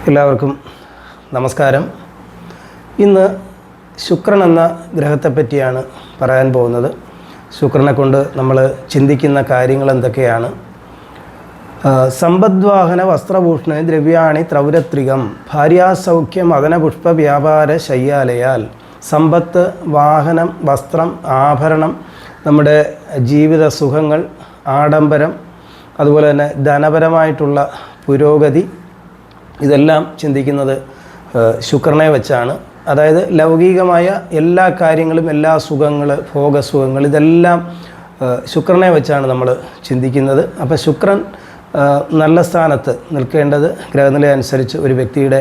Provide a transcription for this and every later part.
എല്ലാവർക്കും നമസ്കാരം. ഇന്ന് ശുക്രൻ എന്ന ഗ്രഹത്തെപ്പറ്റിയാണ് പറയാൻ പോകുന്നത്. ശുക്രനെ കൊണ്ട് നമ്മൾ ചിന്തിക്കുന്ന കാര്യങ്ങൾ എന്തൊക്കെയാണ്? സമ്പദ്വാഹന വസ്ത്രഭൂഷണ ദ്രവ്യാണി ത്രൗരത്രികം ഭാര്യാസൗഖ്യം മദനപുഷ്പ വ്യാപാര ശയ്യാലയാൽ. സമ്പത്ത്, വാഹനം, വസ്ത്രം, ആഭരണം, നമ്മുടെ ജീവിത സുഖങ്ങൾ, ആഡംബരം, അതുപോലെ തന്നെ ധനപരമായിട്ടുള്ള പുരോഗതി, ഇതെല്ലാം ചിന്തിക്കുന്നത് ശുക്രനെ വെച്ചാണ്. അതായത് ലൗകികമായ എല്ലാ കാര്യങ്ങളും, എല്ലാ സുഖങ്ങൾ, ഭോഗസുഖങ്ങൾ, ഇതെല്ലാം ശുക്രനെ വെച്ചാണ് നമ്മൾ ചിന്തിക്കുന്നത്. അപ്പോൾ ശുക്രൻ നല്ല സ്ഥാനത്ത് നിൽക്കേണ്ടത് ഗ്രഹനില അനുസരിച്ച് ഒരു വ്യക്തിയുടെ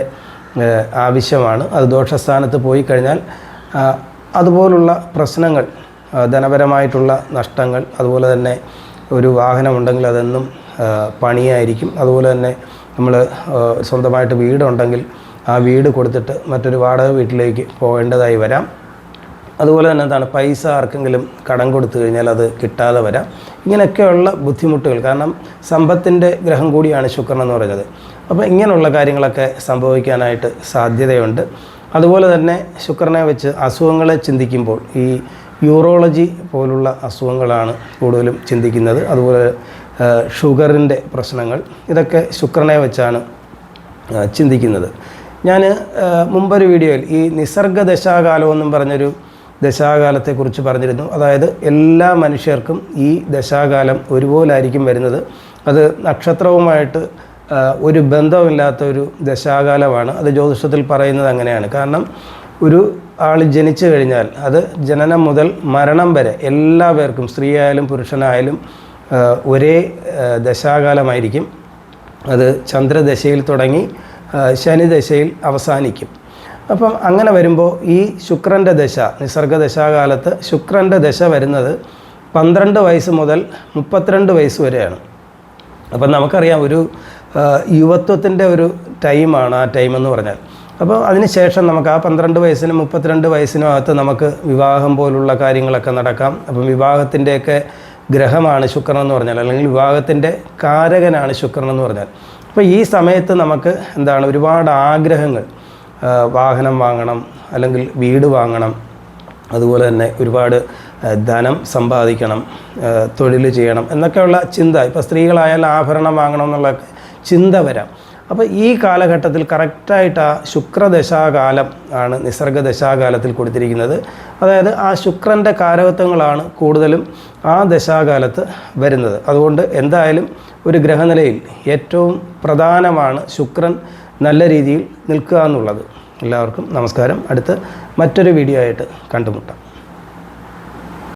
ആവശ്യമാണ്. അത് ദോഷസ്ഥാനത്ത് പോയി കഴിഞ്ഞാൽ അതുപോലുള്ള പ്രശ്നങ്ങൾ, ധനപരമായിട്ടുള്ള നഷ്ടങ്ങൾ, അതുപോലെ തന്നെ ഒരു വാഹനമുണ്ടെങ്കിൽ അതെന്നും പണിയായിരിക്കും. അതുപോലെ തന്നെ നമ്മൾ സ്വന്തമായിട്ട് വീടുണ്ടെങ്കിൽ ആ വീട് കൊടുത്തിട്ട് മറ്റൊരു വാടക വീട്ടിലേക്ക് പോകേണ്ടതായി വരാം. അതുപോലെ തന്നെ എന്താണ്, പൈസ ആർക്കെങ്കിലും കടം കൊടുത്തു കഴിഞ്ഞാൽ അത് കിട്ടാതെ വരാം. ഇങ്ങനെയൊക്കെയുള്ള ബുദ്ധിമുട്ടുകൾ, കാരണം സമ്പത്തിൻ്റെ ഗ്രഹം കൂടിയാണ് ശുക്രൻ എന്ന് പറയുന്നത്. അപ്പോൾ ഇങ്ങനെയുള്ള കാര്യങ്ങളൊക്കെ സംഭവിക്കാനായിട്ട് സാധ്യതയുണ്ട്. അതുപോലെ തന്നെ ശുക്രനെ വെച്ച് അസുഖങ്ങളെ ചിന്തിക്കുമ്പോൾ ഈ യൂറോളജി പോലുള്ള അസുഖങ്ങളാണ് കൂടുതലും ചിന്തിക്കുന്നത്. അതുപോലെ ഷുഗറിൻ്റെ പ്രശ്നങ്ങൾ, ഇതൊക്കെ ശുക്രനെ വെച്ചാണ് ചിന്തിക്കുന്നത്. ഞാൻ മുമ്പൊരു വീഡിയോയിൽ ഈ നിസർഗ ദശാകാലം എന്നും പറഞ്ഞൊരു ദശാകാലത്തെക്കുറിച്ച് പറഞ്ഞിരുന്നു. അതായത് എല്ലാ മനുഷ്യർക്കും ഈ ദശാകാലം ഒരുപോലായിരിക്കും വരുന്നത്. അത് നക്ഷത്രവുമായിട്ട് ഒരു ബന്ധമില്ലാത്ത ഒരു ദശാകാലമാണ്. അത് ജ്യോതിഷത്തിൽ പറയുന്നത് അങ്ങനെയാണ്. കാരണം ഒരു ആൾ ജനിച്ചു കഴിഞ്ഞാൽ അത് ജനനം മുതൽ മരണം വരെ എല്ലാ പേർക്കും, സ്ത്രീ ആയാലും പുരുഷനായാലും, ഒരേ ദശാകാലമായിരിക്കും. അത് ചന്ദ്രദശയിൽ തുടങ്ങി ശനിദശയിൽ അവസാനിക്കും. അപ്പം അങ്ങനെ വരുമ്പോൾ ഈ ശുക്രൻ്റെ ദശ, നിസർഗ ദശാകാലത്ത് ശുക്രൻ്റെ ദശ വരുന്നത് 12 വയസ്സ് മുതൽ 32 വയസ്സ് വരെയാണ്. അപ്പം നമുക്കറിയാം ഒരു യുവത്വത്തിൻ്റെ ഒരു ടൈമാണ് ആ ടൈമെന്ന് പറഞ്ഞാൽ. അപ്പോൾ അതിന് ശേഷം നമുക്ക് ആ 12 വയസ്സിനും 32 വയസ്സിനും അകത്ത് നമുക്ക് വിവാഹം പോലുള്ള കാര്യങ്ങളൊക്കെ നടക്കാം. അപ്പം വിവാഹത്തിൻ്റെയൊക്കെ ഗ്രഹമാണ് ശുക്രൻ എന്ന് പറഞ്ഞാൽ, അല്ലെങ്കിൽ വിവാഹത്തിൻ്റെ കാരകനാണ് ശുക്രൻ എന്ന് പറഞ്ഞാൽ. അപ്പോൾ ഈ സമയത്ത് നമുക്ക് എന്താണ്, ഒരുപാട് ആഗ്രഹങ്ങൾ, വാഹനം വാങ്ങണം, അല്ലെങ്കിൽ വീട് വാങ്ങണം, അതുപോലെ തന്നെ ഒരുപാട് ധനം സമ്പാദിക്കണം, തൊഴിൽ ചെയ്യണം എന്നൊക്കെയുള്ള ചിന്ത. ഇപ്പോൾ സ്ത്രീകളായാൽ ആഭരണം വാങ്ങണം എന്നുള്ള ചിന്ത വരാം. അപ്പോൾ ഈ കാലഘട്ടത്തിൽ കറക്റ്റായിട്ട് ആ ശുക്രദശാകാലം ആണ് നിസർഗ ദശാകാലത്തിൽ കൊടുത്തിരിക്കുന്നത്. അതായത് ആ ശുക്രൻ്റെ കാരകത്വങ്ങളാണ് കൂടുതലും ആ ദശാകാലത്ത് വരുന്നത്. അതുകൊണ്ട് എന്തായാലും ഒരു ഗ്രഹനിലയിൽ ഏറ്റവും പ്രധാനമാണ് ശുക്രൻ നല്ല രീതിയിൽ നിൽക്കുക എന്നുള്ളത്. എല്ലാവർക്കും നമസ്കാരം. അടുത്ത് മറ്റൊരു വീഡിയോ ആയിട്ട് കണ്ടുമുട്ടാം.